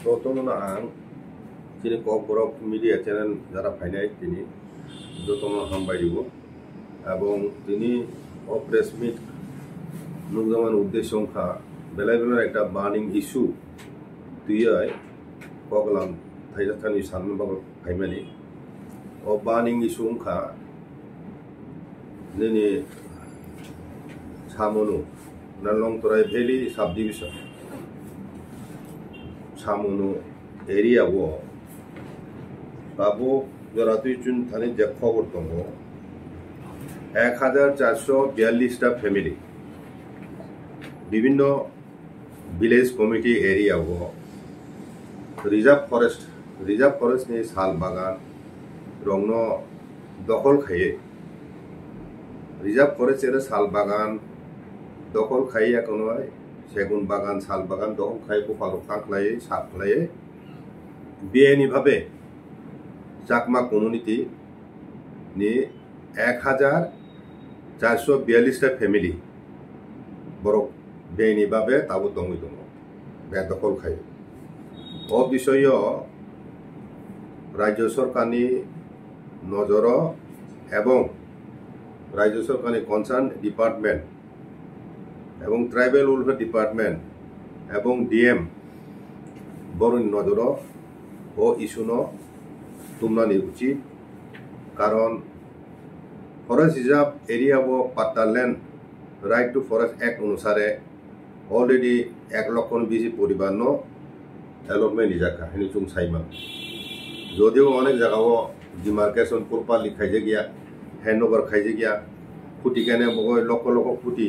যতন ang তিনি Kokborok media channel যারা ফাইনাই তিনি যতন হামবাই দিব এবং তিনি প্রেস মিট নুকজামান উদ্দেশ্য সংখ্যা বেলায় বেলার একটা বার্নিং ইস্যু তুই কগলাম থাইজাথানি সামনে বাবা ফাইমানি বার্নিং ইস্যু সংখ্যা নিনি সামনু নালংতরাই ভ্যালি সাব ডিভিশন সামনু एरिया वो बाबू जरा तुई चुन थाने जे खबर दङ 1442টা फैमिली विभिन्न विलेज कमिटी एरिया वो रिजर्व फरेस्ट नि साल बागान रंगनो दखल खाये रिजर्व फरेस्ट एरो साल बागान दखल खाये एखनो सेगुन बागान साल बागान दखल खाये गोपाल खाखलाये साखलाये बेआईनी भावे चाकमा कम्युनिटी नि 1442টা फैमिली बरक बेआईनी भावे ताबो दङै दङ बे दखल खायो विषय राज्य सरकारनि नजर एवं राज्य सरकारनि कन्सार्न डिपार्टमेंट एवं ट्राइबल वेलफेयर डिपार्टमेंट एवं डीएम बरनि नजर इस्यू तुम्हानी उचित कारण फरेस्ट रिजर्व एरिया वो पट्टा land right to forest act अनुसारे अलरेडी 1,20,000 परिवार एलटमेंट निजाखा हेनी चुं साइमान जदिव अनेक जगह डिमार्केशन प्रपारलि खाइजे गया हैंड ओवर खाइजे गया खुटी केने बगय लक्ष लक्ष खुटी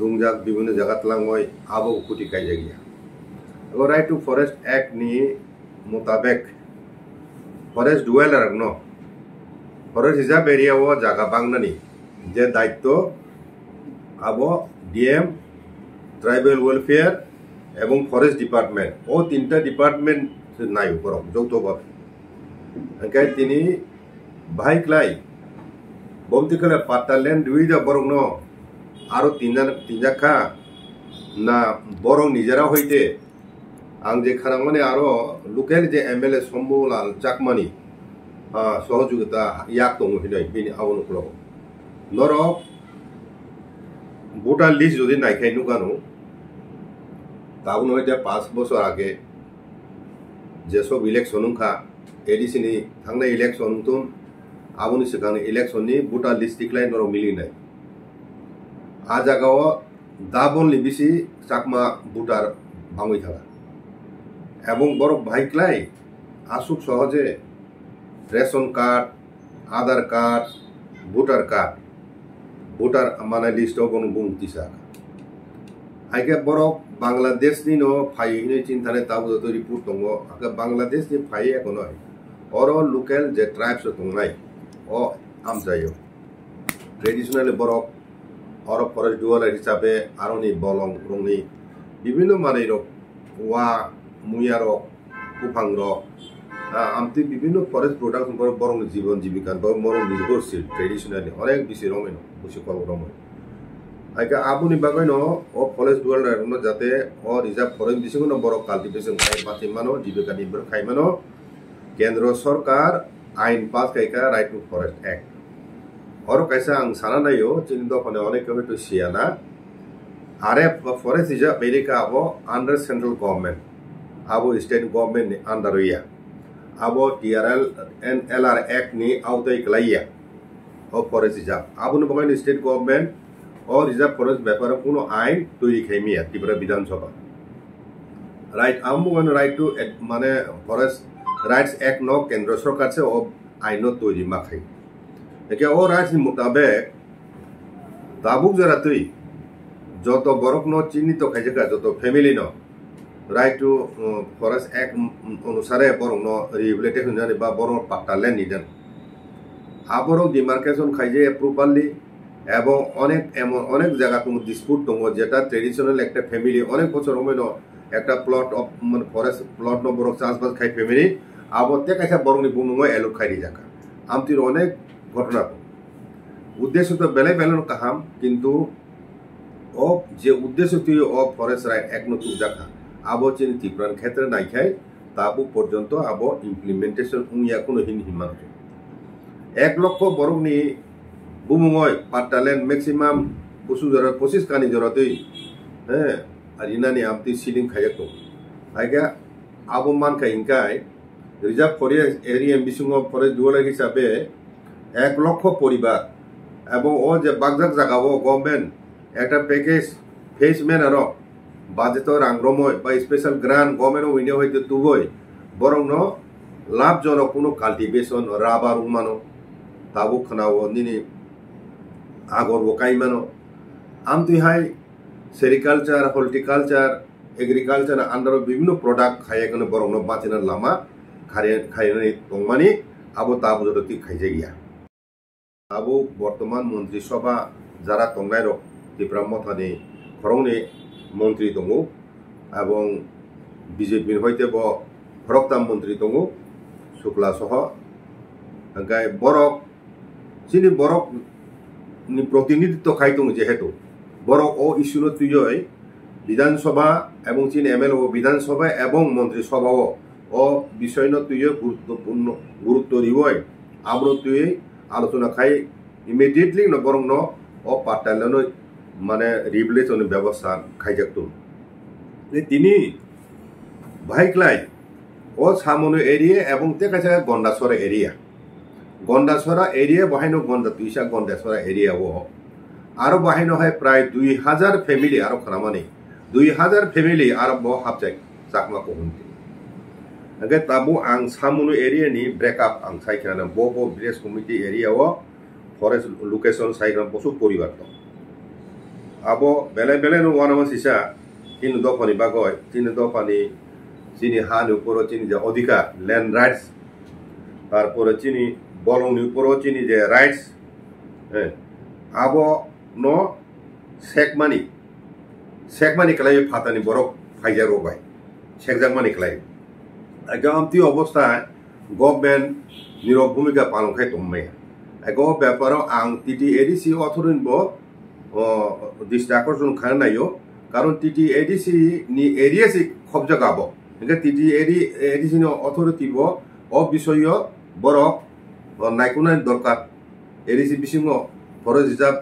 रुंगजाक विभिन्न जगह तलांगय आबो खुटी खाइजे गया राइट टू फरेस्ट एक्ट नि मुताबिक फरेस्ट डुवेलर फरेस्ट रिजर्व एरिया वो जागा बांगनानी जे दायित्व अब डीएम ट्राइबल वेलफेयर एवं फरेस्ट डिपार्टमेंट तीनटा डिपार्टमेंट नाय बरक जौथ भावे तिनी बाहायक्लाई बमतिकले पाट्टा लैंड दुईजा बरक आरो तीनजाखा ना बरक निजेरा हईते आं जे खानांगमाने आरो लोकेल जे एमएलए शम्भुलाल चाकमानी सहयोगिता याक दङ हिनै बिनि आवनुकुल नरक भोटार लिस्ट যদি নাইখাই নুগানো তাবুন হইতে 5 বছর আগে যেসব ইলেকশন খা এডিসিনি थांनाय इलेक्शन तुम आबुनि सिगांनि इलेक्शननि भोटार लिस्ट दिखलाय नरक मिलि नाय आ जागाव दाबलनि बिसि चाकमा भोटार बाङै थागा एवं बरक भाइक्लाई आसुक सहजे रेशन कार्ड आधार कार्ड भोटार माने लिस्ट बुंगतिसा आइके बरक बांग्लादेश नि फाइने चिंताने ताबो तो रिपोर्ट दङ आके बांग्लादेश नि फाइ एकोनो और लोकल जे ट्राइब्स दंनाय आमजायो ट्रेडिशनल बरक और फरेस्ट डुवेलर हिसाबे आरोनि बलं रंनि विभिन्न माने वा मुयार कुफांग आमती विभिन्न फरेस्ट प्रोडक्ट बरं जीवन जीविका मरं निर्भरशील ट्रेडिशनली अनेक बिसि रमेन बुसि कल रमेन आइका आबुनि बागैन फरेस्ट डुवेलर जाते रिजर्व फरेस्ट बिसिनो बरक काल्टिवेशन खाइ बाथि मानो जीविका निर्भर खाइ मानो केंद्र सरकार आइन पास खाइका राइट टू फरेस्ट एक्ट और कैसा आं साना नायो चिनि दफाने अनेक हयतो सियाना आरे फरेस्ट रिजर्व एरिया आबो अंडर सेंट्रल गवर्नमेंट आबो स्टेट गवर्नमेंट नि अंडर या आबो टीआरएल एंड एलआर एक्ट नि आवताय गलाया फरेस्ट रिजर्व आबो न बगाइन स्टेट गवर्नमेंट और रिजर्व फरेस्ट व्यापार कोनो आइन तैरि खाइमिया त्रिपुरा विधानसभा राइट आमबोन राइट टू माने फरेस्ट राइट्स एक्ट न केंद्र सरकार से आइन तैरि माखाय एके राइट्स नि मुताबिक दाबुक जरा तुई जत बरक न चिन्हित खाइजेका जत फैमिली न राइट टू फरेस्ट एक्ट अनुसारे बरक न रिहेबिलिटेशन जाने बा बरक पाट्टा लैंड निदेन आबरक डिमार्केशन खाइजे प्रपारलि एवं अनेक जगह तुम डिसप्यूट दङ जेटा ट्रेडिशनल एक फैमिली अनेक बছর रमेन एक प्लट अफ मान फरेस्ट प्लट न बरक चाषबास खाइ फैमिली आबते कैसा बरकनि बुंनुङो एलट खाइ जाका आमतिर अनेक घटना उद्देश्य तो बेले बेलन काहाम किंतु जे उद्देश्य तुई फरेस्ट राइट एक न तुक जाका abo chini tipran khetre naikhai tabu porjonto abo implementation ungya kono hinman 1 লক্ষ borokni bumungoi patalen maximum busu jora 25 kani joratei arinani amti ceiling khayak to aiga abo man kai inkai reserve forest area bisungo forest duola hisabe 1 লক্ষ পরিবার এবং ও যে বাগজাক জাগাবো government একটা package ফেসমেন আর budget রাংরময় বা special grant government উইনে হইতে তুবই বরং লাভজনক কোনো কাল্টিভেশন রাবার উমানো তাবু খানাও নিনি আগর কাইমানো আমতিহাই সেরিকালচার হর্টিকালচার এগ্রিকালচার আন্ডার বিভিন্ন প্রোডাক্ট খাইয়ে কোনো বরং বাঁচিনার লামা খাইয়ে দংমানি আবো তাবু জরতি খাইজে গিয়া আবু বর্তমান মন্ত্রিসভা যারা তংনাইর ত্রিপুরা মথানি খরংনি মন্ত্রী দङ এবং বিজেপির হইতে ফরকতাম মন্ত্রী দङ শুক্লা সহ গাই বরক যিনি বরক নি প্রতিনিধিত্ব খাইতং যেহেতু বরক ও ইস্যুনো তুই বিধানসভা এবং যিনি এমএলএ বিধানসভা এবং মন্ত্রিসভাও ও বিষয় তুই গুরুত্বপূর্ণ গুরুত্ব দিবই আমরা তুই আলোচনা খাই ইমিডিয়েটলি বরং ও পাটালেন মানে রিভলিউশন ব্যবস্থা খাইজাকতো তিনি ভাইক্লাই ও সামনো এরিয়া এবং তে কাছে গন্ডাসরা এরিয়া বাহাইনো গন্ডা তুইসা গন্ডাসরা এরিয়া ও আরো বাহাইনো হয় প্রায় 2000 ফ্যামিলি আরো খানামানি 2000 ফ্যামিলি আর হাবজাই চাকমা কহুনতি আগে তাবু আং সামনো এরিয়া নি ব্রেকআপ আং সাইখানা বো ভিলেজ কমিটি এরিয়া ও ফরেস্ট লোকেশন সাইখানা বসু পরিবার তো abo bele no wana masisa tinu dofani bagoy tinu dofani chini han uporo chini je odhikar land rights tarpore chini bolong uporo chini je rights abo no sekmani kalai phatani borok phaijar robai sekjangmani kalai agamti অবস্থা government নিরব ভূমিকা পালন খাই তম্মে এগো ব্যাপার আং TT ADC অথরিন ব দৃষ্টি আকর্ষণ খায় নাইও কারণ টিটি এডিসি নি এরিয়া সি খবজা গাবো টিটি এডিসি নি অথরিটি ও বিষয় বরক নাইকুনাই দরকার এডিসি বিসিঙ্গ ফরেস্ট রিজার্ভ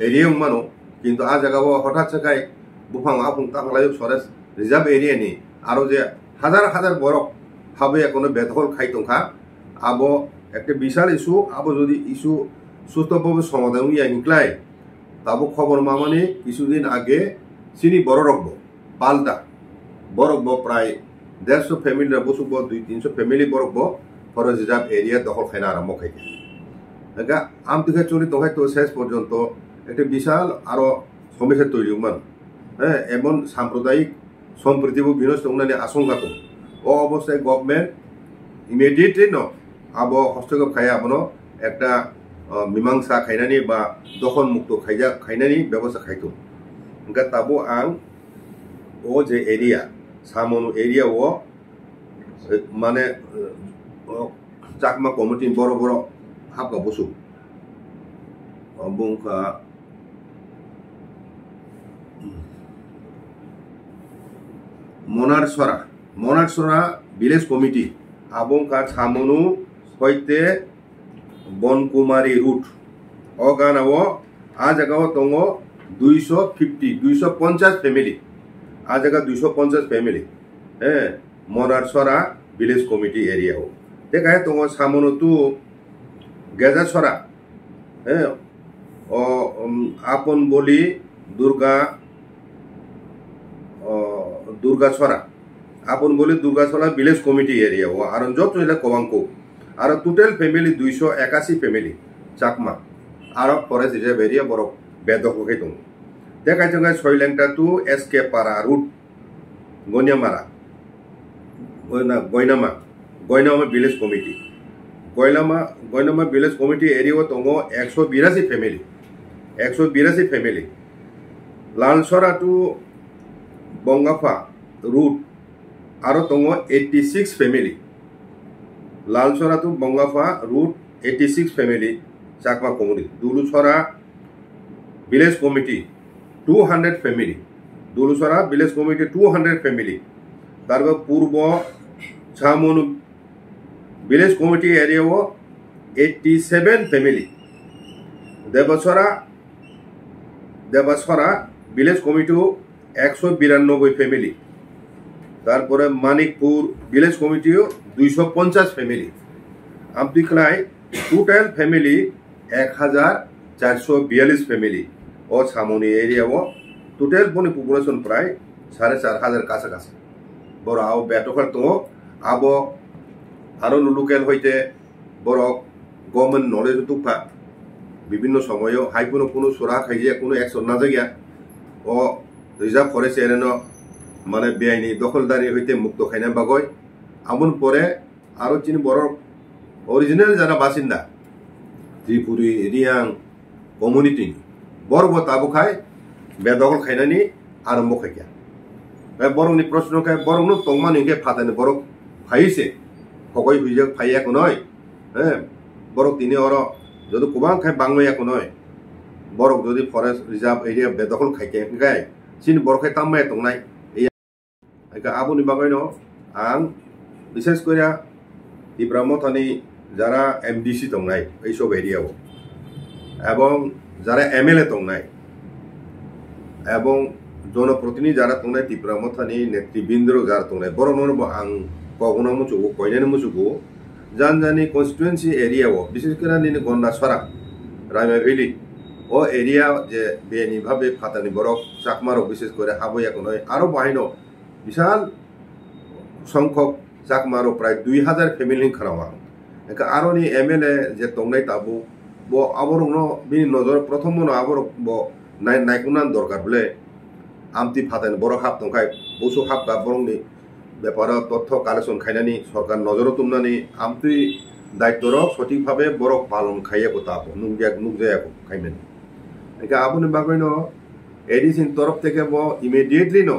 এরিয়া মানো কিন্তু আ জায়গাও হঠাৎ জায়গায় বুফাং আফুং তাকলাই ফরেস্ট রিজার্ভ এরিয়া নি আরো যে হাজার বরক ভাবে কোনো বেদখল খাইতংখা আবো একটা বিশাল ইস্যু আবো যদি ইস্যু সুস্থভাবে সমাধান ইয়া নিকলাই তাবো খবর মামানি কিছুদিন আগে চিনি বড় রকব পাল্টা বরকব প্রায় 150 ফ্যামিলি বসুব 200-300 ফ্যামিলি বরকব ফরেস্ট রিজার্ভ এরিয়া দখল খাইনা আরম্ভ খাইছে এগা আমতিকে চলি তো হয়তো শেষ পর্যন্ত একটা বিশাল আরো সমস্যা তৈরি মান এমন সাম্প্রদায়িক সম্প্রীতিও বিনষ্ট হওয়ার আশঙ্কা তো ও অবস্থায় গভর্নমেন্ট ইমিডিয়েটলি আবো হস্তক্ষেপ খাই আবনো একটা মীমাংসা খাইনানি বা দখল মুক্ত খাইনানি ব্যবস্থা খাইতো তাবো আং ও যে এরিয়া সামনো এরিয়া ও মানে চাকমা কমিটি বড় হাবকা বসু বুংকা মনারসরা ভিলেজ কমিটি আবংকা সামনো হইতে বনকুমারী রুট ও গানাও আ জায়গাও দङ 250 ফ্যামিলি আ জায়গা 250 ফ্যামিলি মনারসরা ভিলেজ কমিটি এরিয়াও দেখায় দङ সামনো তু গেজাছরা ও আপন বলি দুর্গাছড়া আপন বলি দুর্গাছড়া ভিলেজ কমিটি এরিয়া ও আর যত কবাংকো আর টোটাল ফ্যামিলি 281 ফ্যামিলি চাকমা আর ফরেস্ট রিজার্ভ এরিয়া বড় বেদক হয়ে দङ দেখায় जों সইলেংটা টু এসকে পারা রুট গয়নামা ভিলেজ কমিটি গয়নামা ভিলেজ কমিটি এরিয়া দङ 182 ফ্যামিলি লালসরা টু বঙ্গাফা রুট আর দङ 86 ফ্যামিলি লালসরা টু বঙ্গাফা রুট 86 ফ্যামিলি চাকমা কমিটি দুলুছড়া ভিলেজ কমিটি 200 ফ্যামিলি দুলুছড়া ভিলেজ কমিটি 200 ফ্যামিলি তারপর পূর্ব ছামুন ভিলেজ কমিটি এরিয়াও 87 ফ্যামিলি দেবসরা ভিলেজ কমিটিও 192 ফ্যামিলি তারপরে মানিকপুর ভিলেজ কমিটিও 250 ফ্যামিলি আমতিখলাই টোটাল ফ্যামিলি 1442 ফ্যামিলি ও ছামুনি এরিয়াও টোটাল বনি পপুলেশন প্রায় 4500 কাছাকাছি বড় আও বেটফার তো আবো আরো লোকাল হইতে বড় গভর্নমেন্ট নলেজ তুফা বিভিন্ন সময় হাইপুনো কোনো সোরা খাইজে কোনো অ্যাকশন না জায়গা ও রিজার্ভ ফরেস্ট এরিয়া মানে বেআইনি দখলদারি হইতে মুক্ত খাইনা বাগয় আমন পরে আরো চিনি বড় অরিজিনাল যারা বাসিন্দা ত্রিপুরি রিয়াং কমিউনিটি বড় তাবো খায় বেদখল খাইনানি আরম্ভ খাইয়া বরংনি প্রশ্ন খায় বরং তংমানিকে ফাতানি বড় খাইছে সকই হুইজে ফাইয়াকো নয় হ্যাঁ বড় তিনি অর যদি গোবাং খাই বাংলাইয়াকো নয় বড় যদি ফরেস্ট রিজার্ভ এরিয়া বেদখল খাইকে গায় চিনি বড় খাই তামায় তংনাই আবুনি বাগাইনো আং বিশেষ করে ত্রিপুরামথানি যারা এমডিসি তংনাই এইসব এরিয়াও এবং যারা এমএলএ তংনাই এবং জনপ্রতিনিধি যারা তংনাই ত্রিপুরামথানি নেতৃবৃন্দ যারা তংনাই বড় নরব আং কখনো মুচুকো কয়নানি মুচুকো জানি কনস্টিটুয়েন্সি এরিয়াও বিশেষ করে নিনে গন্ডা সরা রাইমা ভ্যালি ও এরিয়া যে বেনিভাবে ফাতানি বরফ চাকমারও বিশেষ করে হাবইয়াকো নয় আরো বাহিনো বিশাল সংখ্যক চাকমারও প্রায় 2000 ফ্যামিলি খারামা আরো নি এমএলএ যে তংনাই তাবু বো আবর বিনি নজর প্রথম মনো আবর বো নাইকুনান দরকার বলে আমতি ফাতানি বড় হাব তংখাই বসু হাব বা বরংনি ব্যাপার তথ্য কালেকশন খাইনানি সরকার নজর তুমনানি আমতি দায়িত্বর সঠিকভাবে বড় পালন খাইয়াকো তাবো নুকজায়াকো খাইনানি আবুনি বাগৈনো এডিসিন তরফ থেকে বো ইমিডিয়েটলি ন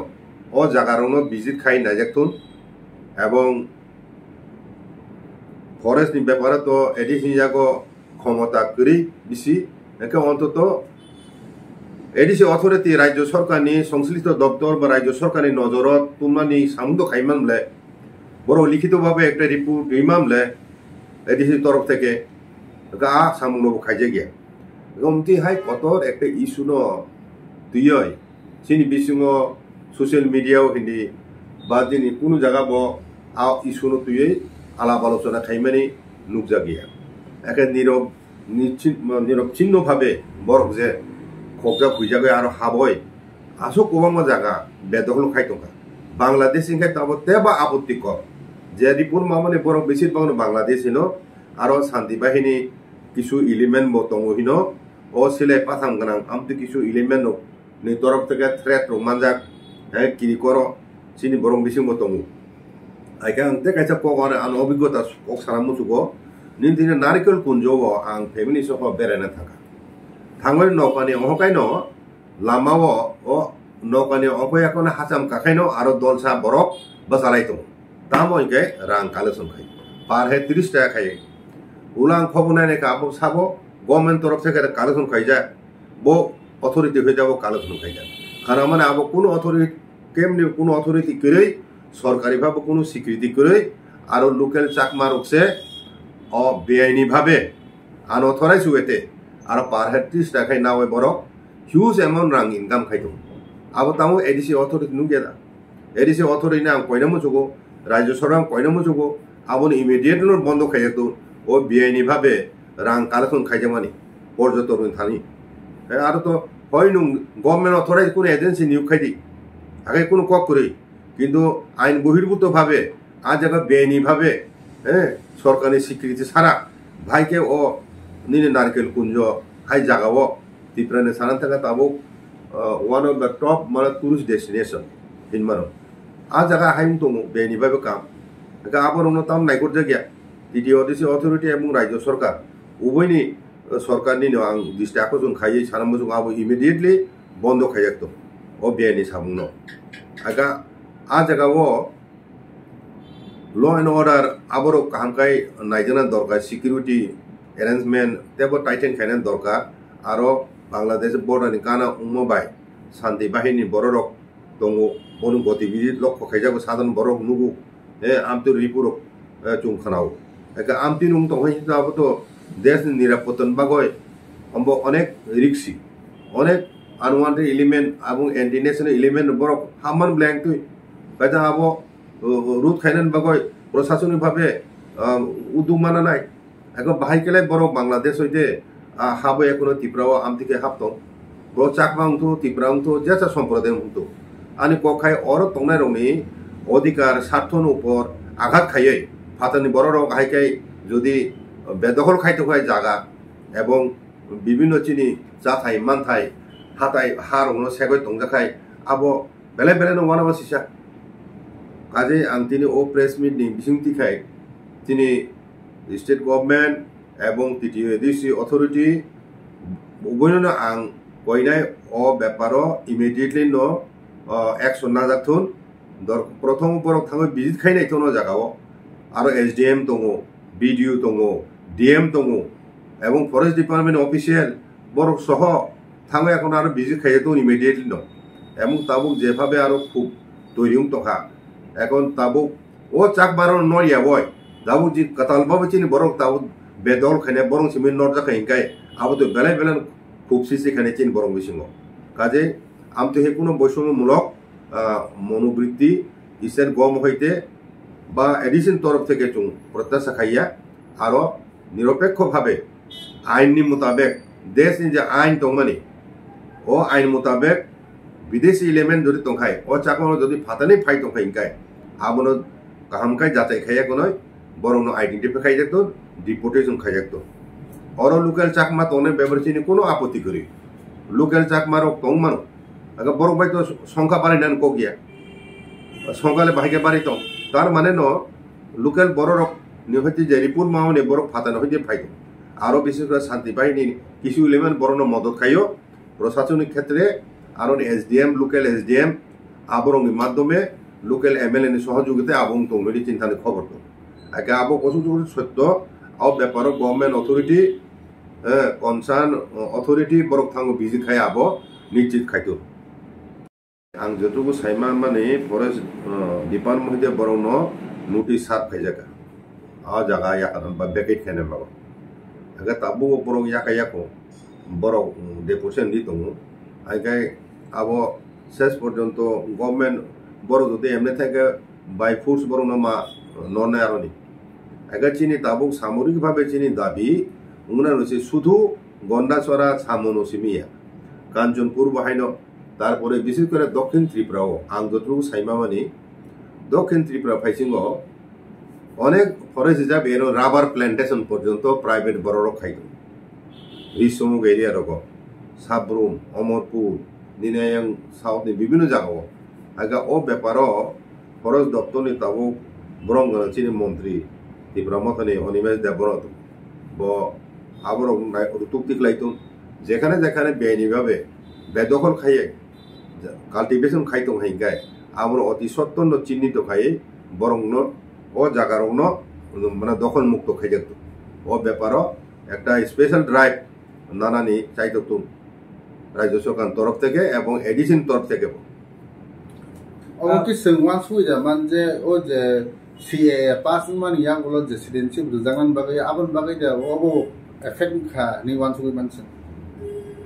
ও জায়গারও ভিজিট খাই নাজাকতুন এবং ফরেস্টনি ব্যাপারে তো এডিসিন জাগো ক্ষমতা করি বেশি একে অন্তত এডিসি অথরিটি রাজ্য সরকারনি সংশ্লিষ্ট দপ্তর বা রাজ্য সরকারি নজরত তুমনানি সামুদ্র খাইমানলে বড় লিখিতভাবে একটা রিপোর্ট দিমামলে এডিসি তরফ থেকে সামুদ্র খাইজে গিয়া গমতি হাই কতর একটা ইস্যু ন তুই চিনি বিসিং সোশ্যাল মিডিয়াও হিন্দি বা দিনই কোনো জায়গা ব ইস্যু ন তুই আলাপ আলোচনা খাইমানি নুকজা গিয়া একে নিরবচ্ছিন্নভাবে বরফ যে খবজা খুঁজাগে আর হাবয় আসো কোবাঙ্গ জায়গা বেদখল খাইতকা বাংলাদেশ ইনখাই তাবো তেবা আপত্তিকর যে রিপোর্ট মানে বরফ বেশিরভাগ বাংলাদেশ হিনো আর শান্তি বাহিনী কিছু ইলিমেন্ট বতঙ্গ ও সিলাই পাথাম গানাং আমতো কিছু ইলিমেন্ট নি তরফ থেকে থ্রেট রোমানজাক হ্যাঁ কিরি কর চিনি বরং বেশি বতঙ্গ আইকা আনতে কাইসা কক আর আন অভিজ্ঞতা কক সারা মুচুকো নিন দিনে নারিকেল কুঞ্জ আং ফ্যামিলি সহ বেড়ানো থাকা থাঙ্গল নৌকানি অহকাইন লামাও ও নৌকানি অহয়াকনে হাসাম কাখাইনো আরো দলসা বরফ বাসালাইতো তামইকে রাং কালেকশন খাই পার হে 30 টাকা খাই উলাং খবনাই কাবো সাবো গভর্নমেন্ট তরফ থেকে কালেকশন খাই যায় বো অথরিটি হয়ে যাবো কালেকশন খাই যায় খানা মানে আবো কোনো অথরিটি কেমনি কোনো অথরিটি করে সরকারি ভাবে কোনো স্বীকৃতি করে আর লোকাল চাকমা রকছে ও বেআইনি ভাবে আনঅথরাইজ হয়েতে আর পার হেড 30 টাকায় না হয় বড় হিউজ অ্যামাউন্ট রাং ইনকাম খাইতো আবো তাও এডিসি অথরিটি নুগেদা এডিসি অথরিটি না কয়না মুচুগো রাজ্য সরকার কয়না মুচুগো আবো ইমিডিয়েট বন্ধ খাইতো ও বেআইনি ভাবে রাং কালেকশন খাইছে মানে পর্যটন থানি আর তো হয় নুন গভর্নমেন্ট অথরাইজ কোনো এজেন্সি নিয়োগ খাইদি আগে কোনো কক করে কিন্তু আইন বহির্ভূত ভাবে আর জায়গা বেআইনি ভাবে হ্যাঁ সরকারি স্বীকৃতি ছাড়া ভাইকে ও নিনে নারকেল কুঞ্জ হাই জাগাও ত্রিপুরানি সারান থাকা তাবো ওয়ান অফ দ্য টপ মানে টুরিস্ট ডেস্টিনেশন হিনমানো আর জায়গা হাইম দङ বেআইনি ভাবে কাম আবার তাম নাইকর জায়গা ডিডিওডিসি অথরিটি এবং রাজ্য সরকার উভয়নি সরকারনি আं দৃষ্টি আকর্ষণ খাইয়ে সারা মুজুং আবো ইমিডিয়েটলি বন্ধ খাইয়াতো ও বেআইনি সামুন আগা आ जगह लॉ एंड ऑर्डर आबरो कामकाय नायजना दरकार सिक्यूरिटी अरेंजमेंट तेबो टाइटेन खायना दरकार आरो बांग्लादेश बॉर्डर नि काना उमबाय शांति बाहिनी बररक दङ বনু গতিবিধি লক্ষ্য খাইজাগো সাধারণ বরক নুগু আমতো রিপুরক চুংখানাও একা আমতি নুং তো হইছে আবতো দেশ নিরাপত্তন বাগয় অনেক রিক্সি অনেক আনওয়ান্টেড এলিমেন্ট এবং এন্টি ন্যাশনাল এলিমেন্ট বরক হামান ব্ল্যাঙ্ক তুই কাজা আবো রুট খাইনান বাগয় প্রশাসনিকভাবে উদ্যোগ মানা নাই এখন বাহাইকেলাই বরক বাংলাদেশ হইতে হাবো এখনো ত্রিপুরাও আমতিকে হাবতো বড় চাকমা হতো ত্রিপুরা হতো যেসা সম্প্রদায় হতো আনি কখাই অর তংনাই রংনি অধিকার স্বার্থন উপর আঘাত খাইয়ে ফাতানি বড় রক হাইকাই যদি বেদখল খাইতে হয় জায়গা এবং বিভিন্ন চিনি জাথাই মানথাই হাতাই হার হনো সেগই তংজাখাই আবো বেলে বেলে নবানাবো সিসা কাজে আং তিনি ও প্রেস মিট নি বিসিংতি খাই তিনি স্টেট গভর্নমেন্ট এবং টিটিও এডিসি অথরিটি উভয়নো আং কইনাই ও ব্যাপারও ইমিডিয়েটলি ন অ্যাকশন না যাথুন প্রথম উপরক থাঙ্গই ভিজিট খাইনাই তো জায়গাও আর এসডিএম দङ বিডিও দङ ডিএম দङ এবং ফরেস্ট ডিপার্টমেন্ট অফিসিয়াল বরক সহ থাঙ্গই এখন আর ভিজিট খাইয়ে তো ইমিডিয়েটলি ন এবং তাবুক যেভাবে আরো খুব তৈরি তখা এখন তাবুক ও চাক বারো নয়া বয় তাবুক যে কাতালবাবু চিনি বরক তাবুক বেদল খাইনে বরং সিমেন্ট নর্জা খাইনকাই আবু তো বেলায় বেলান খুব সিসি খাইনে চিন বরং বিসিङ কাজে আমতো হে কোনো বৈষম্যমূলক মনোবৃত্তি ইসের গম হইতে বা এডিসিন তরফ থেকে চুং প্রত্যাশা খাইয়া আরো নিরপেক্ষভাবে আইননি মোতাবেক দেশ যে আইন দংমানি ও আইন মোতাবেক বিদেশি এলিমেন্ট যদি তংখাই ও চাকমানো যদি ফাতানি ফাই তংখাইনকাই আবনো কাহামকাই যাচাই খাইয়া কোনো বরং আইডেন্টিফাই খাই যেত ডিপোর্টেশন খাই যেত অর লোকাল চাকমা তনে ব্যবহারচিনি কোনো আপত্তি করি লোকাল চাকমারও তংমানো আগে বড় ভাই তো সংখ্যা পারি নেন কক গিয়া সংখ্যালে বাহিকে পারি তো তার মানে ন লোকাল বড় রক হচ্ছে যে রিপুর মাওনে বড় ফাতানো হইতে ফাইতো আরো বিশেষ করে শান্তি বাহিনী কিছু এলিমেন্ট বড় মদত খাইও প্রশাসনিক ক্ষেত্রে আর এসডিএম লোকাল এসডিএম আবরঙ্গের মাধ্যমে লোকাল এমএলএ সহযোগিতায় আবং তংমেরি চিন্তানে খবর তো আগে আবো কসুযোগ সত্য আও ব্যাপার গভর্নমেন্ট অথরিটি কনসার্ন অথরিটি বরক থাঙ্গ ভিজিট খাই আবো নিশ্চিত খাইতো आं जतुगु साइमा माने फरेस्ट डिपार्टमेंट दे बरनो नोटिस सात खाइजाका आ जागा याकान बा बेकेट खाने बाबा आगे ताबु बरो याका याको बरो डेपोशन दी दङ आगे आबो शेष पर्यन्त गभर्नमेंट बरो जदि एमने थाके बाय फोर्स बरनो मा नरनाय आरोनि आगे चिनि ताबु सामरिक भाबे चिनि दाबी उंगना रसे शुधु गन्डाचरा सामनोसिमिया कांचनपुर बाहायनो তারপরে বিশেষ করে দক্ষিণ ত্রিপুরাও আং যতটুকু সাইমামানি দক্ষিণ ত্রিপুরা ফাইসিং অনেক ফরেস্ট রিজার্ভ এর রাবার প্ল্যান্টেশন পর্যন্ত প্রাইভেট বড় খাইত রিসমুগ এরিয়া রক সাবরুম অমরপুর নিনায়ং সাউথ বিভিন্ন জায়গা আগে ও ব্যাপার ফরেস্ট দপ্তর তাবো বরং চিনি মন্ত্রী ত্রিপুরা মতনে অনিমেষ দেবরত ব আবর তুক্তিক লাইতুন যেখানে যেখানে বেআইনিভাবে বেদখল খাইয়ে কাল্টিভেশন খাইতো হাইগায় আমরা অতি সত্তর চিহ্নিত খাইয়ে বরং ও জায়গার মানে দখল মুক্ত খাই যেত ও ব্যাপারও একটা স্পেশাল ড্রাইভ নানানি চাইতো রাজ্য সরকার তরফ থেকে এবং এডিসিন তরফ থেকে অতি সেংওয়ান সুইজা মান যে ও যে সিএ পাস মান ইয়াং গুলো যে সিটিজেনশিপ রুজাঙ্গান বাগে আবন বাগে যে ও এফেক্ট খা নি ওয়ান সুই মানছেন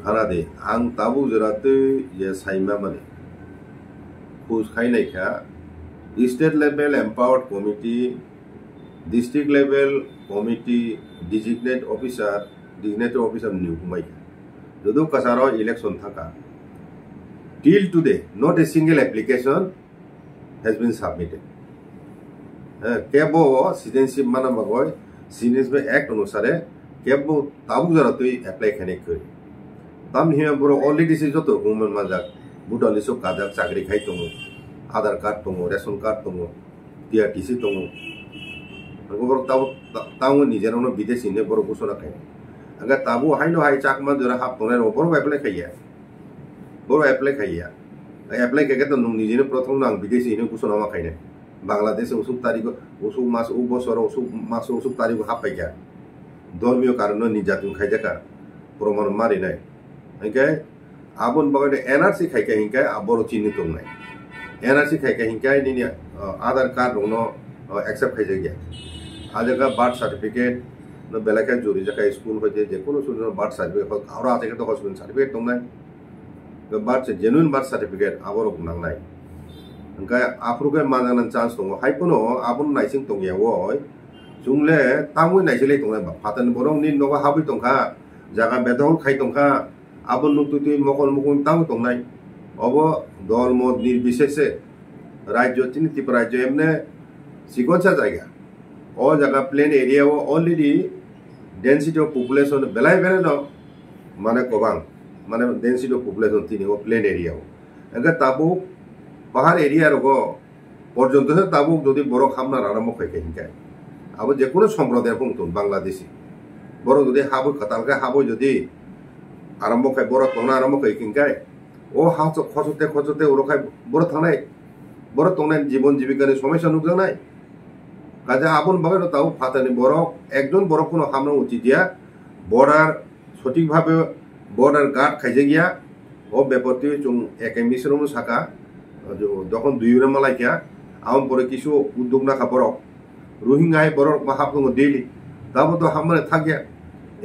हानादे आं ताबु जराते ये साइमा माने खुश खाइनाय खा state level empowered committee district level committee designated officer नियुमाय जदो कसारो इलेक्शन थाका till today not a single application has been submitted केबो सिटीजनशिप माना मगय सिटीजनशिप एक्ट अनुसारे केबो ताबु जराते एप्लाई खाने करी ताम हिया बरो अलरेडी से जतो गुमन माजाक बुटाली सब काजाक चाकरी खाइ दङ आधार कार्ड दङ रेशन कार्ड दङ टीआरटीसी दङ बरो ताबो निजेरावनो विदेशीने बरो घोषणा खाइ आगा ताबो हाइनो हाइ चाकमा जरा हाप तने बरो एप्लाई खाइया एप्लाई केके त नु निजेनो प्रथम नां विदेशीने घोषणा मा खाइने बांग्लादेश उसुक तारिख उसुक मास उ बसर उसुक मास उसुक तारिख हाप पाइया धर्मीय कारण निजातुन खाइजाका प्रमाण मारिनाय ओंखाय आबन बागै एनआरसी खाइका हिंखाय आबरो चिन्ह दंनाय NRC खाइके हिंकाय निनि आधार कार्ड रोनो एक्सेप्ट खाइजे गया आजका बर्थ सर्टिफिकेट न बेलाके जुरि जका स्कूल होते जे कोनो सुनो बर्थ सर्टिफिकेट आरो आते तो हॉस्पिटल सर्टिफिकेट दंनाय बर्थ जेन्युइन बर्थ सर्टिफिकेट आबरो नांनाय ओंखाय आफ्रुके मानगान चान्स दङ हाइपनो आबुन नाइसिं दंयावो जुंले तामुइ नाइसिले दंनाय फातन बरं नि नगा हाबि दंखा जागा बेदल खाइ दंखा आबुन नुतुति मकल मुकुन तामु दंनाय अब दल मत निर्बिशेषे राज्य तिन त्रिपुरा राज्य एमने सिगोनसा जायगा ओ जगह प्लेन एरिया वो ऑलरेडी डेंसिटी ऑफ पॉपुलेशन बेलाय बेले न माने गोबां माने डेंसिटी ऑफ पॉपुलेशन तिनि वो प्लेन एरिया वो एंगा ताबु पाहाड़ एरिया रगो पर्यन्त से ताबु जदि बर खामना आरम्भ खाइके हिंकाय आबो जेकुनो सम्प्रदाय बुंतुन बांग्लादेशी बर जदि हाबो खतालके हाबो जदि आरम्भ खाइ बर तंना आरम्भ खाइ हिंकाय ओ हास खसते उरखाय बर थानाय बर तंनाय जीवन जीविकानि समस्या नुजानाय কাজে আপন ভাবে তাও ফাতানি বড় একজন বড় কোনো হামনা উচিত দিয়া বর্ডার সঠিকভাবে বর্ডার গার্ড খাইজে গিয়া ও ব্যাপারটি চুং একে মিশ্রম শাখা যখন দুই মালাইকিয়া আম পরে কিছু উদ্যোগ না খাবার রোহিঙ্গায় বড় হাফ দङ ডেইলি তাবো তো হামনে থাকিয়া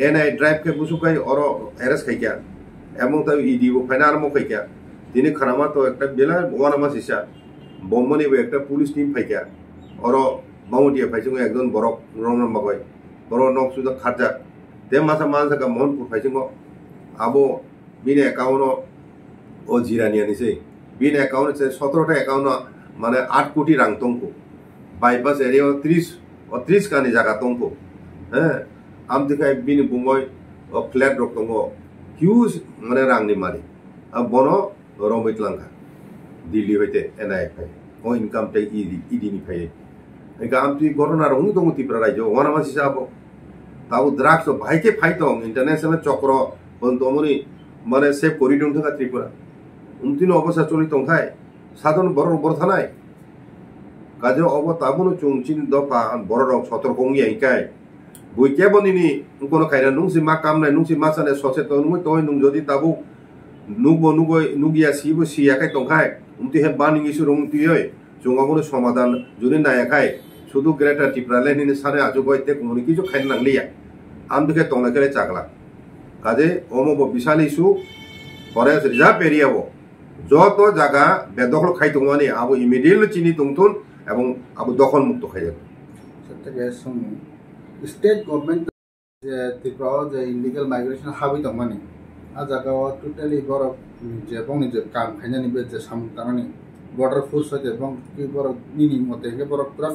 এনআই ড্রাইভ কে বুসুকাই অর এরেস খাইকিয়া এবং তাও ইডি ও ফাইনার মো খাইকিয়া তিনি খারামা তো একটা বেলা ওয়ানামা সিসা বমনি একটা পুলিশ টিম ফাইকিয়া অর Bangladesh फाइसिंग एकदम बरक रंगन मगय बरक नक सुदा खारजा ते मासा मानसा का मोहनपुर फाइसिंग आबो बिने एकाउन्ट ओ जिरानियानि से बिने एकाउन्ट से 17टा एकाउन्ट माने 8 कोटी रां तंको बाइपास एरिया 30 कानि जागा तंको हे आम दिखाय बिने बुंगय फ्लैट रक तंगो हिउज माने रांनि मारि अब बनो रंबैतलांखा दिल्ली होते एनआई फाइ ओ इनकाम टैक्स इडि नि फाइ गामती घटना रंग दङ त्रिपुरा राज्य वनामासि जाबो ताबो द्राग्स भाइके फाइटं इंटरनेशनल चक्र बन्तमनि माने सेफ करिदों थाका त्रिपुरा उमतिन अबस्था चलि दंखाय साधन बर थानाय काजे अब ताबुनो चुंचिन दफा बर रक सतर्कंगि आइकाय बुइके बनिनि कोनो खायना नुंसि मा कामनाय नुंसि मा साने सचेतन नुय तय नुं जदि ताबु नुगिया सिबो सियाखाय दंखाय उमति हे बानिंगि सुरंगतियै जोंगागोनो समाधान जुदि नायाखाय शुधु ग्रेटर त्रिपुरा लेनि सारे आजुगयते कोमनि किजु खाइन नांलिया आमदुके तंनायखले चागला काजे ओमबो बिशाल इशू फरेस्ट रिजर्व एरिया वो যত জায়গা বেদখল খাই দङानि आबो इमिडिएटली चिनि दंथुन एवं आबो दखल मुक्त खाइ सत्तगे सम स्टेट गवर्नमेंट जे त्रिपुरा जे इलीगल माइग्रेशन हाबि दङानि आ जागाव टोटली बर जे बंनि जे काम खाइनानि बे जे सामतानानि बॉर्डर फोर्स होते बंग की बर निनि मते के बर पूरा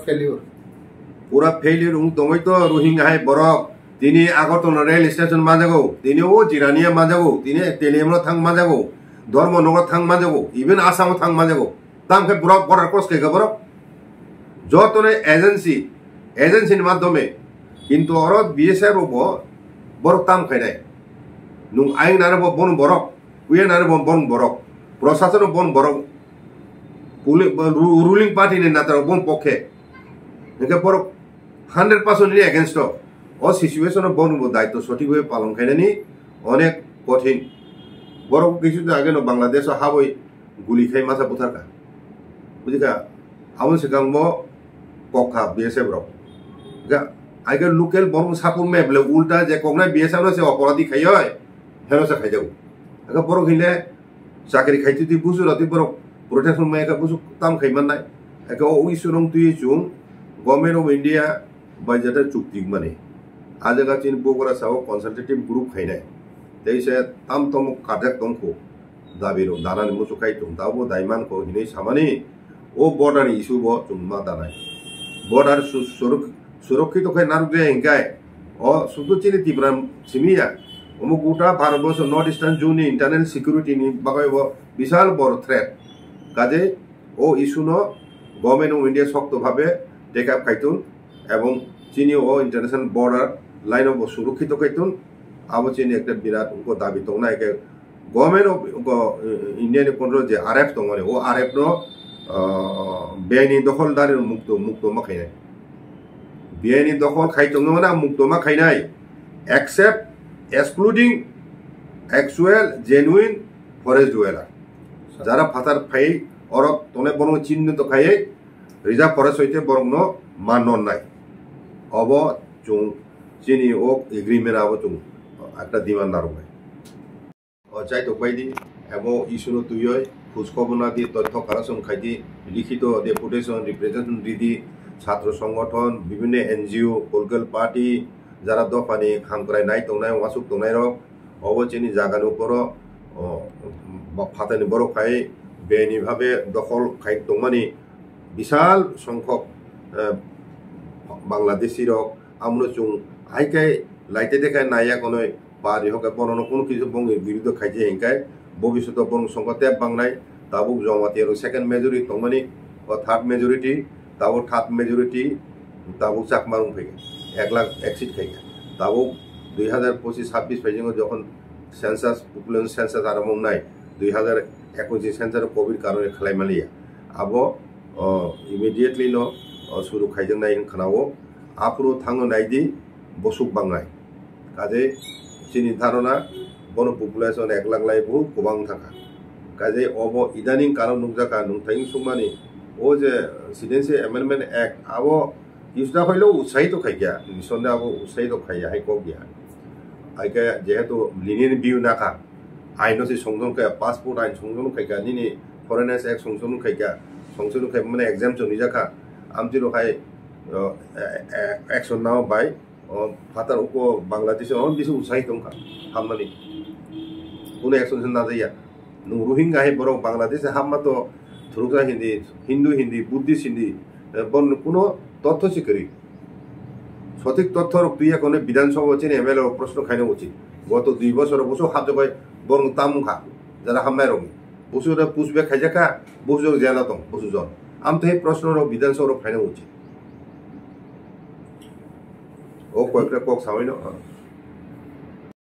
फेलियर उं दङै तो रोहिंगा है बर तिनि आगरतन रेल स्टेशन माजागौ तिनि ओ जिरानिया माजागौ तिनि तेलियमनो थां माजागौ धर्मनगर थां माजागौ इवन आसाम थां माजागौ तामके पूरा बॉर्डर क्रॉस के बर जतने एजेंसी माध्यमे किंतु और बीएसएफ बो बर ताम खाइनाय नुं आइन नारबो बन बरक उये नारबो बन बरक प्रशासन बन बरक ruling party ni nataro bon pokhe eke por 100% ni against o situation bon bo daito sothik hoye palon khainani onek kothin boro kichu age no bangladesh haboi guli khai masa butharka bujika amon sekang mo kokha bsf ro ga age local bon sapur meble ulta je kokna bsf no se oporadi khai hoy hero se khai jau aga boro khile chakri khaiti ti busu rati boro protection में का बुसु ताम खैमान नाय एका ओ इसुरंग तुइ जुं government of India budget चुक्ति माने आजगा चिन Bogra Sao consultative group खैनाय दैसे ताम तम काजक तमको दाबिरो दानानि मुसु खाइ तुम दाबो दाइमान को हिनै सामानि ओ बॉर्डर इशू बो जुंमा दानाय बॉर्डर सुरक्षित खाय नारुगे हिंगाय ओ सुदु चिनि तिब्राम सिमिया ओमो गोटा भारतवर्ष नॉर्थ ईस्टार्न जोननि इंटरनल सिक्युरिटी नि बागै विशाल बड़ थ्रेट কাজে ও ইস্যুনো গভর্নমেন্ট অফ ইন্ডিয়া শক্তভাবে টেক আপ খাইতুন এবং চিনি ও ইন্টারন্যাশনাল বর্ডার লাইন অফ সুরক্ষিত খাইতুন আবো চিনি একটা বিরাট উনকো দাবি দङ না একে গভর্নমেন্ট অফ ইন্ডিয়ান কন্ট্রোল যে আরএফ দङ ও আরএফ नो বেআইনি দখলদারি মুক্ত মাখাইনাই বেআইনি দখল খাইতুন না মুক্ত মাখাইনাই except excluding actual genuine forest dweller যারা ফাতার ফাই অরব তনে বরং চিহ্নিত খাইয়ে রিজার্ভ ফরেস্ট হইতে বরং মান নাই অব চুং চিনি ও এগ্রিমেন্ট আবো চুং একটা ডিমান্ড নারবাই চাই তো বাইদি এবং ইস্যুনো তুই খোঁজখবর না দিয়ে তথ্য কালেকশন খাইদি লিখিত ডেপুটেশন রিপ্রেজেন্টেশন দিদি ছাত্র সংগঠন বিভিন্ন এনজিও পলিটিক্যাল পার্টি যারা দফানি খাম করাই নাই তংনাই ওয়াসুক তংনাই রক অবচিনি জাগানো উপর ফাতানি বড় খাই বেআইনিভাবে দখল খাই তংমানি বিশাল সংখ্যক বাংলাদেশি রক আমরা চুং হাইকাই লাইতে দেখায় নাইয়া কোনো পারি হোক বরণ কোনো কিছু বঙ্গের বিরুদ্ধে খাইছে হিংকায় ভবিষ্যতে বরং সংখ্যা ত্যাগ বাংলায় তাবুক জমাতি আর সেকেন্ড মেজরিটি তংমানি থার্ড মেজরিটি তাবুক থার্ড মেজরিটি তাবুক চাকমারুং ফেগে 1 লাখ এক্সিট খাইগা তাবুক 2025-26 ফাইজিং যখন সেন্সাস পপুলেশন সেন্সাস আরম্ভ নাই 2021 সেন্সাস কোভিড কারণে খালাইমালিয়া আবো ইমিডিয়েটলি নো শুরু খাইজों নাই খানাও আপরো থাঙ্গো নাইদি বসুক বাংলায় কাজে চিনি ধারণা বন পপুলেশন 1 লাখ লাই বহু গোबां থাকা কাজে অব ইদানিং কারণ নুকজাকা নুংথাইং সুমানি ও যে সিডেন্সি অ্যামেন্ডমেন্ট অ্যাক্ট আবো ইউজটা হইলো উৎসাহিত খাইয়া নিসন্দেহ আবো উৎসাহিত খাইয়া হাইকো গিয়া আইকে যেহেতু লিনিয়ার ভিউ নাকা আইনসি সংশোধন খাইয়া পাসপোর্ট আইন সংশোধন খাইয়া নিনি ফরেনার্স অ্যাক্ট সংশোধন খাইয়া সংশোধন খাই মানে এক্সামশন নিজাকা আমতিলো খাই অ্যাকশন নাও বাই ফাতার উকো বাংলাদেশে অনেক বেশি উৎসাহিত হামমানি কোনো অ্যাকশন না যাইয়া নুং রোহিঙ্গা হে বড় বাংলাদেশে হামমা তো থুরুকা হিন্দি হিন্দু বুদ্ধিস্ট হিন্দি বন্য কোনো তথ্য শিকারি সঠিক তথ্য তুই এখন বিধানসভা হচ্ছেন এমএলএ প্রশ্ন খাইনো উচিত গত 2 বছর বসু হাবজবাই বরং তামুখা যারা হামনাই রঙি বসু পুষবে খাইজাখা বসু জেলা দং বসু জন আমতো এই প্রশ্ন বিধানসভা খাইনো উচিত ও কয়েকটা কক সামাইনো